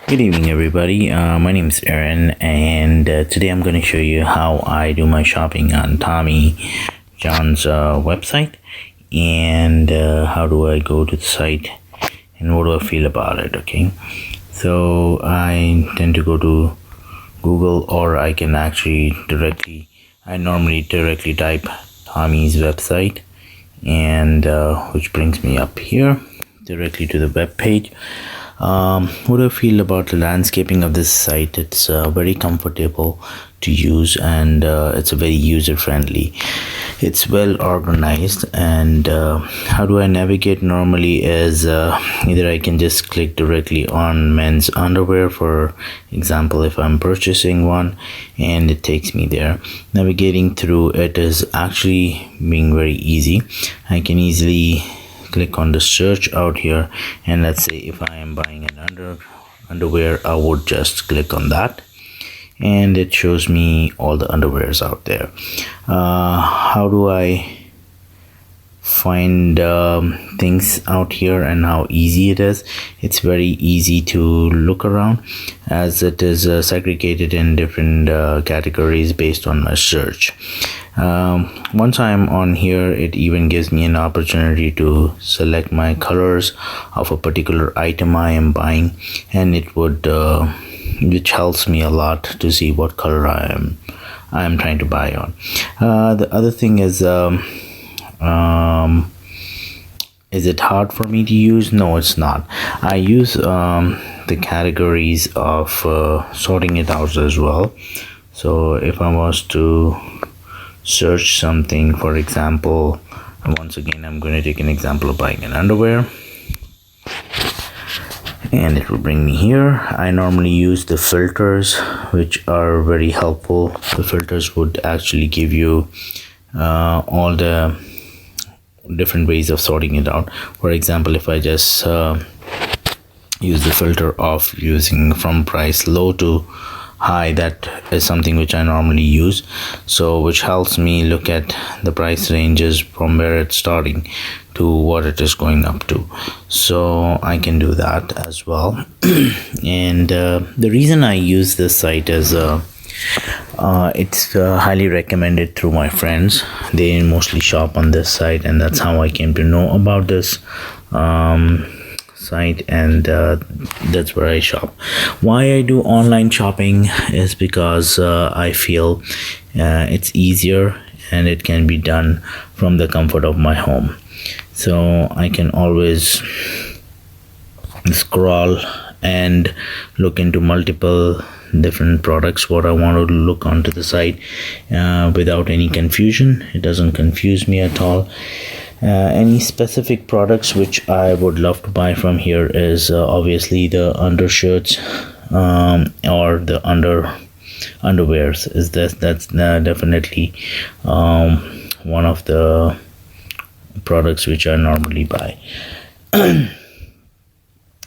Good evening, everybody. My name is Aaron, and today I'm going to show you how I do my shopping on Tommy John's website, and how do I go to the site, and what do I feel about it. Okay, so I tend to go to Google, or I can actually I normally directly type Tommy's website, and which brings me up here directly to the web page. What do I feel about the landscaping of this site? It's very comfortable to use, and it's very user friendly. It's well organized, and how do I navigate normally is either I can just click directly on men's underwear, for example, if I'm purchasing one, and it takes me there. Navigating through it is actually being very easy. I can easily click on the search out here, and let's say if I am buying an underwear, I would just click on that, and it shows me all the underwears out there. How do I find things out here and how easy it is? It's very easy to look around, as it is segregated in different categories based on my search. Once I'm on here, it even gives me an opportunity to select my colors of a particular item I am buying, and it would which helps me a lot to see what color I am trying to buy on. The other thing is it hard for me to use? No, it's not. I use the categories of sorting it out as well. So if I was to search something, for example, once again I'm going to take an example of buying an underwear, and it will bring me here. I normally use the filters, which are very helpful. The filters would actually give you all the different ways of sorting it out. For example, if I just use the filter of using from price low to high, that is something which I normally use, so which helps me look at the price ranges from where it's starting to what it is going up to, so I can do that as well. And the reason I use this site is it's highly recommended through my friends. They mostly shop on this site, and that's how I came to know about this site, and that's where I shop. Why I do online shopping is because I feel it's easier, and it can be done from the comfort of my home, so I can always scroll and look into multiple different products what I want to look onto the site without any confusion. It doesn't confuse me at all. Any specific products which I would love to buy from here is obviously the undershirts or the underwears. Is that's definitely one of the products which I normally buy.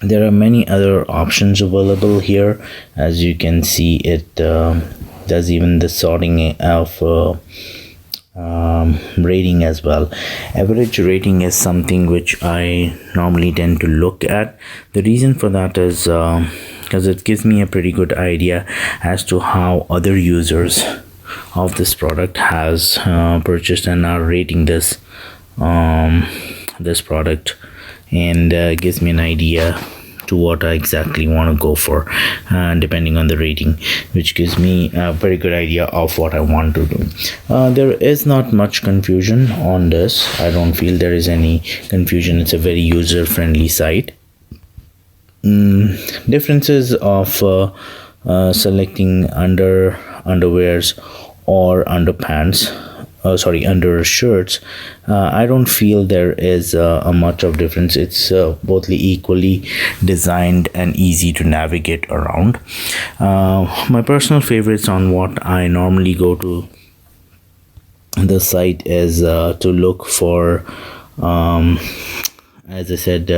There are many other options available here. As you can see, it does even the sorting of rating as well. Average rating is something which I normally tend to look at. The reason for that is because it gives me a pretty good idea as to how other users of this product has purchased and are rating this product, and gives me an idea to what I exactly want to go for, depending on the rating, which gives me a very good idea of what I want to do. There is not much confusion on this. I don't feel there is any confusion. It's a very user friendly site. Differences of selecting underwears or underpants, undershirts, I don't feel there is a much of difference. It's both equally designed and easy to navigate around. My personal favorites on what I normally go to the site is to look for as I said,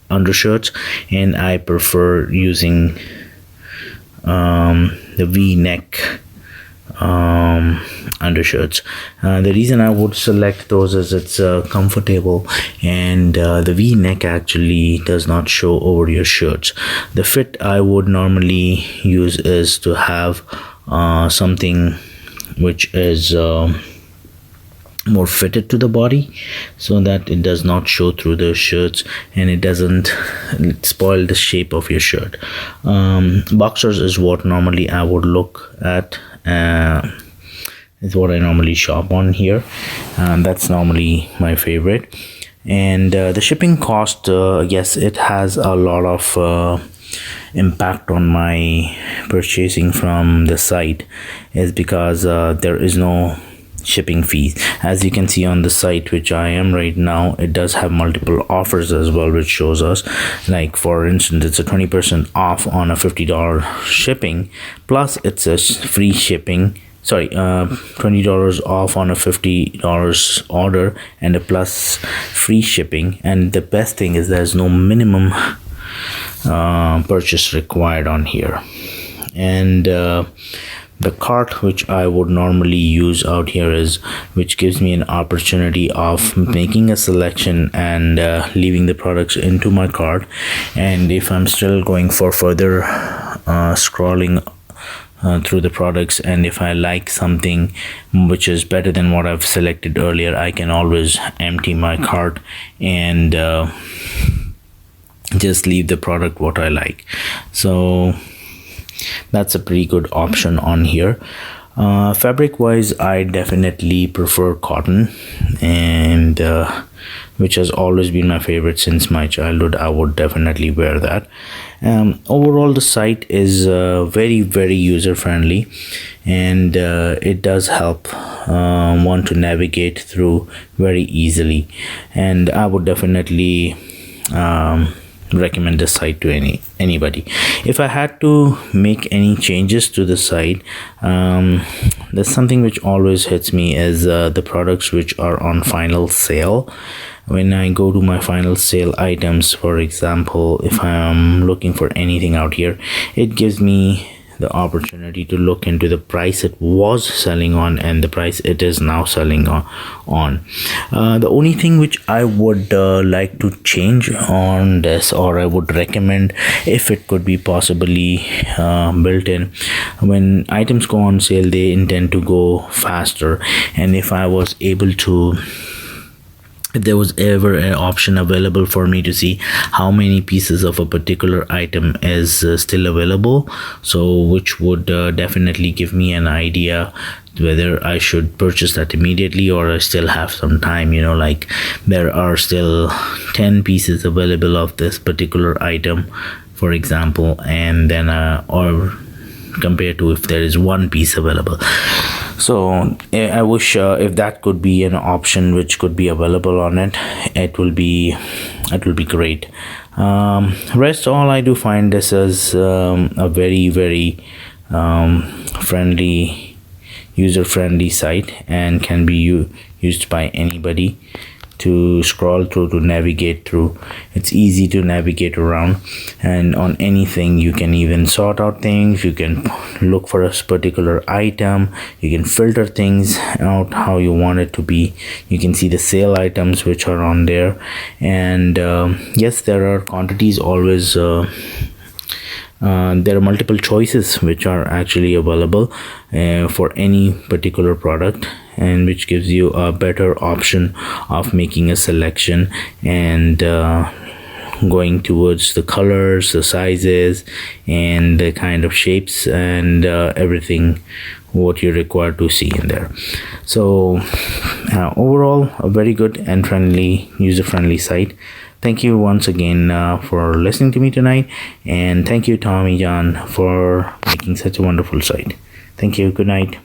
undershirts, and I prefer using the V-neck undershirts. The reason I would select those is it's comfortable, and the V-neck actually does not show over your shirts. The fit I would normally use is to have something which is more fitted to the body, so that it does not show through the shirts and it doesn't spoil the shape of your shirt. Boxers is what normally I would look at, is what I normally shop on here. That's normally my favorite. And the shipping cost, yes, it has a lot of impact on my purchasing from the site, is because there is no shipping fees. As you can see on the site which I am right now, it does have multiple offers as well, which shows us, like for instance, it's a 20% off on a $50 shipping, plus it's a free shipping, sorry, $20 off on a $50 order, and a plus free shipping. And the best thing is there's no minimum purchase required on here. And the cart which I would normally use out here is, which gives me an opportunity of making a selection and leaving the products into my cart. And if I'm still going for further scrolling through the products, and if I like something which is better than what I've selected earlier, I can always empty my cart and just leave the product what I like. So that's a pretty good option on here. Fabric wise, I definitely prefer cotton, and which has always been my favorite since my childhood. I would definitely wear that. Overall, the site is very user friendly, and it does help one to navigate through very easily, and I would definitely recommend the site to anybody. If I had to make any changes to the site, there's something which always hits me is the products which are on final sale. When I go to my final sale items, for example, if I'm looking for anything out here, it gives me the opportunity to look into the price it was selling on and the price it is now selling on. The only thing which I would like to change on this, or I would recommend if it could be possibly built in, when items go on sale, they intend to go faster, and if I was able to, if there was ever an option available for me to see how many pieces of a particular item is still available, so which would definitely give me an idea whether I should purchase that immediately or I still have some time, you know, like there are still 10 pieces available of this particular item, for example, and then or compared to if there is one piece available. So I wish if that could be an option which could be available on it, it will be great. Rest all, I do find this as a very friendly, user friendly site, and can be used by anybody to scroll through, to navigate through. It's easy to navigate around, and on anything you can even sort out things, you can look for a particular item, you can filter things out how you want it to be, you can see the sale items which are on there, and yes, there are quantities always. There are multiple choices which are actually available for any particular product, and which gives you a better option of making a selection and going towards the colors, the sizes, and the kind of shapes, and everything what you're required to see in there. So overall, a very good and friendly, user-friendly site. Thank you once again for listening to me tonight, and thank you, Tommy John, for making such a wonderful site. Thank you. Good night.